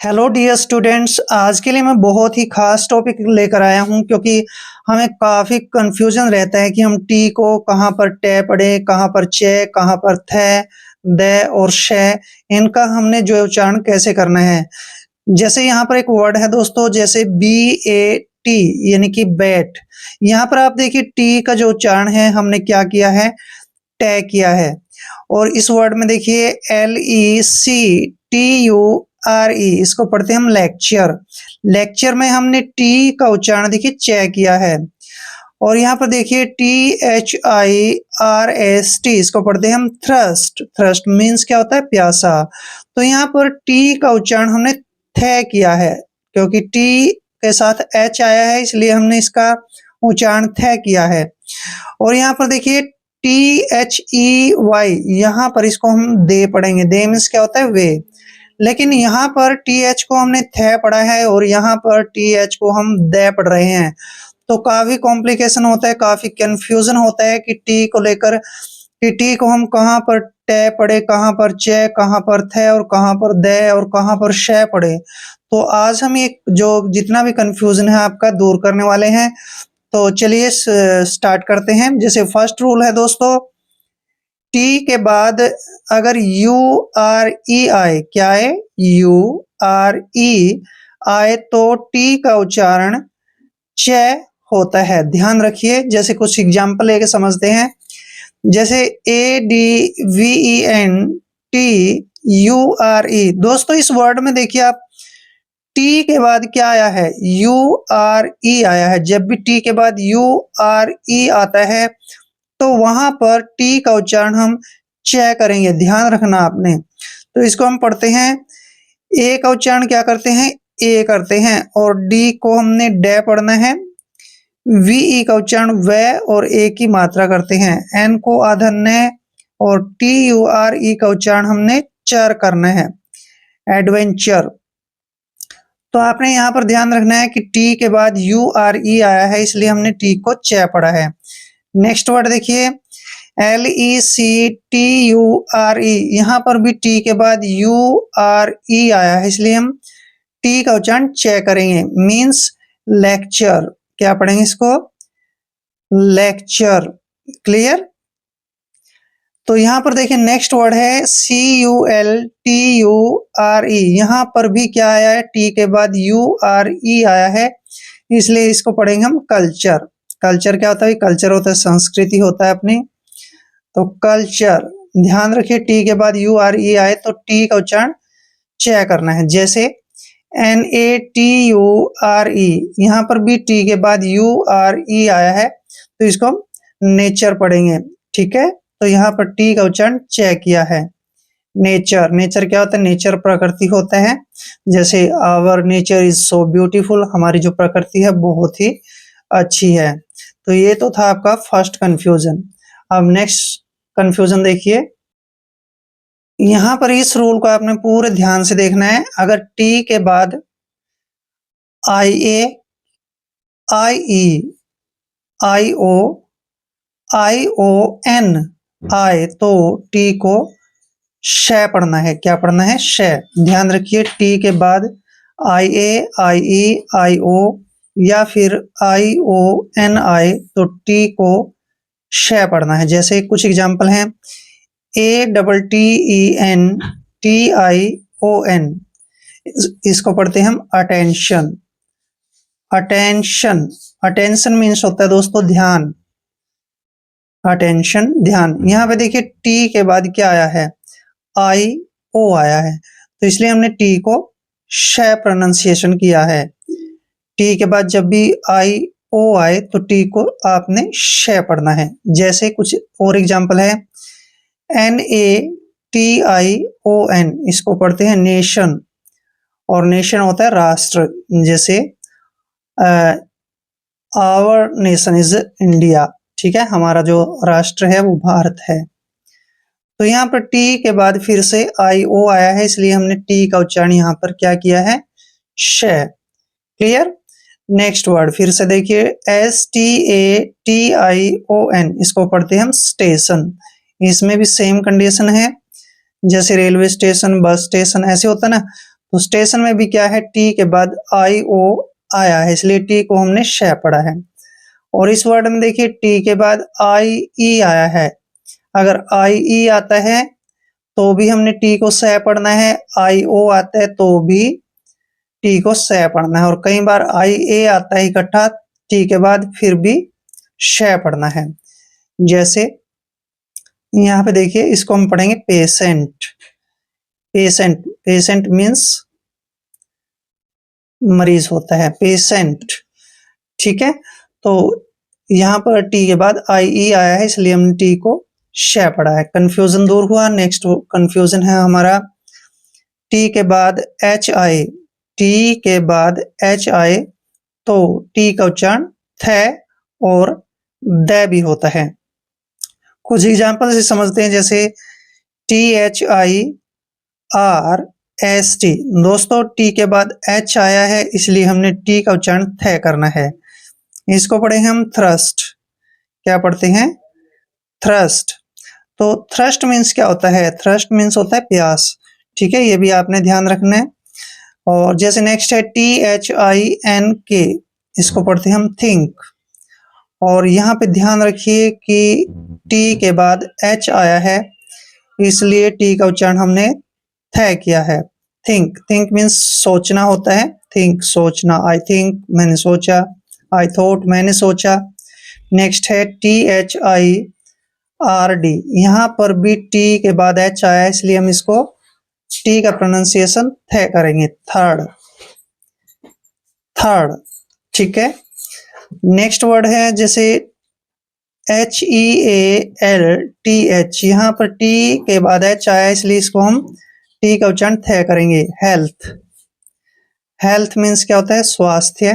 Hello dear students, आज के लिए मैं बहुत ही खास टॉपिक लेकर आया हूं क्योंकि हमें काफ़ी कंफ्यूजन रहता है कि हम टी को कहाँ पर टे पढ़े, कहाँ पर चे, कहाँ पर थे, दे और शे, इनका हमने जो उच्चारण कैसे करना है। जैसे यहाँ पर एक वर्ड है दोस्तों, जैसे BAT यानी कि बैट। यहाँ पर आप देखिए टी का जो उच्चारण है हमने क्या किया है, टे किया है। और इस वर्ड में देखिए LECTURE, इसको पढ़ते हैं हम लेक्चर। लेक्चर में हमने टी का उच्चारण देखिए चे किया है। और यहाँ पर देखिए THIRST, इसको पढ़ते हैं हम थ्रस्ट। थ्रस्ट मीन्स क्या होता है, प्यासा। तो यहाँ पर टी का उच्चारण हमने थे किया है, क्योंकि टी के साथ एच आया है इसलिए हमने इसका उच्चारण थे किया है। और यहाँ पर देखिए THEY, यहाँ पर इसको हम दे पढ़ेंगे। दे मीन्स क्या होता है, वे। लेकिन यहाँ पर TH को हमने थे पढ़ा है और यहाँ पर TH को हम दे पढ़ रहे हैं, तो काफी कॉम्प्लिकेशन होता है, काफी कंफ्यूजन होता है कि टी को लेकर कि टी को हम कहाँ पर टे पढ़े, कहाँ पर चे, कहाँ पर थे और कहाँ पर दे और कहाँ पर शे पढ़े। तो आज हम एक जो जितना भी कंफ्यूजन है आपका दूर करने वाले हैं। तो चलिए स्टार्ट करते हैं। जैसे फर्स्ट रूल है दोस्तों, टी के बाद अगर URE आए, क्या है, URE आए तो टी का उच्चारण चे होता है। ध्यान रखिए, जैसे कुछ एग्जाम्पल लेके समझते हैं। जैसे ADVENTURE, दोस्तों इस वर्ड में देखिए आप, टी के बाद क्या आया है, URE आया है। जब भी टी के बाद URE आता है तो वहां पर टी का उच्चारण हम चे करेंगे, ध्यान रखना आपने। तो इसको हम पढ़ते हैं, ए का उच्चारण क्या करते हैं, ए करते हैं। और डी को हमने डे पढ़ना है। VE का उच्चारण वे और ए की मात्रा करते हैं। एन को आधा ने और TURE का उच्चारण हमने चर करना है, एडवेंचर। तो आपने यहाँ पर ध्यान रखना है कि टी के बाद URE आया है इसलिए हमने टी को चे पढ़ा है। नेक्स्ट वर्ड देखिए, LECTURE, यहाँ पर भी टी के बाद URE आया है इसलिए हम टी का उच्चारण चे करेंगे, मीन्स लेक्चर। क्या पढ़ेंगे इसको, लेक्चर। क्लियर। तो यहाँ पर देखिए नेक्स्ट वर्ड है CULTURE, यहाँ पर भी क्या आया है, टी के बाद URE आया है इसलिए इसको पढ़ेंगे हम कल्चर। कल्चर क्या होता है, कल्चर होता है संस्कृति होता है अपनी, तो कल्चर। ध्यान रखिए टी के बाद URE आए तो टी का उच्चारण चे करना है। जैसे NATURE, यहाँ पर भी टी के बाद URE आया है तो इसको हम नेचर पढ़ेंगे, ठीक है। तो यहाँ पर टी का उच्चारण चे किया है, नेचर। नेचर क्या होता है, नेचर प्रकृति होता है। जैसे our nature is so beautiful, हमारी जो प्रकृति है बहुत ही अच्छी है। तो ये तो था आपका फर्स्ट कंफ्यूजन। अब नेक्स्ट कंफ्यूजन देखिए, यहाँ पर इस रूल को आपने पूरे ध्यान से देखना है। अगर टी के बाद IA, IE, IO, ION आए तो टी को शे पढ़ना है। क्या पढ़ना है, शे। ध्यान रखिए टी के बाद IA, IE, IO या फिर ION आए तो टी को शे पढ़ना है। जैसे कुछ एग्जाम्पल हैं, ATTENTION, इसको पढ़ते हैं हम अटेंशन। अटेंशन, अटेंशन मीन्स होता है दोस्तों ध्यान, अटेंशन, ध्यान। यहाँ पे देखिए टी के बाद क्या आया है, IO आया है तो इसलिए हमने टी को शे प्रोनाउंसिएशन किया है। टी के बाद जब भी IO आए तो टी को आपने शे पढ़ना है। जैसे कुछ और एग्जाम्पल है, NATION, इसको पढ़ते हैं नेशन, और नेशन होता है राष्ट्र। जैसे आवर नेशन इज इंडिया, ठीक है, हमारा जो राष्ट्र है वो भारत है। तो यहाँ पर टी के बाद फिर से IO आया है इसलिए हमने टी का उच्चारण यहाँ पर क्या किया है, शे। क्लियर। नेक्स्ट वर्ड फिर से देखिए, STATION, इसको पढ़ते हैं हम स्टेशन। इसमें भी सेम कंडीशन है, जैसे रेलवे स्टेशन, बस स्टेशन ऐसे होता है ना, तो स्टेशन में भी क्या है, टी के बाद आई ओ आया है, इसलिए टी को हमने श पढ़ा है। और इस वर्ड में देखिए टी के बाद आई ई आया है, अगर आई ई आता है तो भी हमने टी को स पढ़ना है, आई ओ आता है तो भी टी को स पढ़ना है, और कई बार आई ए आता है इकट्ठा टी के बाद फिर भी श पढ़ना है। जैसे यहाँ पे देखिए इसको हम पढ़ेंगे पेशेंट। पेशेंट, पेशेंट मीन्स मरीज होता है, पेशेंट, ठीक है। तो यहाँ पर टी के बाद आई ई आया है, इसलिए हमने टी को श पढ़ा है। कंफ्यूजन दूर हुआ। नेक्स्ट कंफ्यूजन है हमारा टी के बाद एच आई, टी के बाद एच आई तो टी का उच्चारण थ और द भी होता है। कुछ एग्जाम्पल से समझते हैं, जैसे T H I R S T. दोस्तों टी के बाद एच आया है, इसलिए हमने टी का उच्चारण थ करना है। इसको पढ़ेंगे हम थ्रस्ट। क्या पढ़ते हैं, थ्रस्ट। तो थ्रस्ट मीन्स क्या होता है, थ्रस्ट मीन्स होता है प्यास, ठीक है, ये भी आपने ध्यान रखना है। और जैसे नेक्स्ट है टी एच आई एन के, इसको पढ़ते हैं हम थिंक। और यहाँ पे ध्यान रखिए कि टी के बाद एच आया है, इसलिए टी का उच्चारण हमने थ किया है। थिंक, थिंक मीन्स सोचना होता है, थिंक सोचना, आई थिंक मैंने सोचा, आई थॉट मैंने सोचा। नेक्स्ट है T H I R D, यहाँ पर भी टी के बाद एच आया, इसलिए हम इसको टी का प्रोनाउंसिएशन थ करेंगे, थर्ड, थर्ड, ठीक है। नेक्स्ट वर्ड है जैसे H E A L T H, यहाँ पर टी के बाद एच आया, इसलिए इसको हम टी का उच्चारण थ करेंगे, हेल्थ। हेल्थ मीन्स क्या होता है, स्वास्थ्य।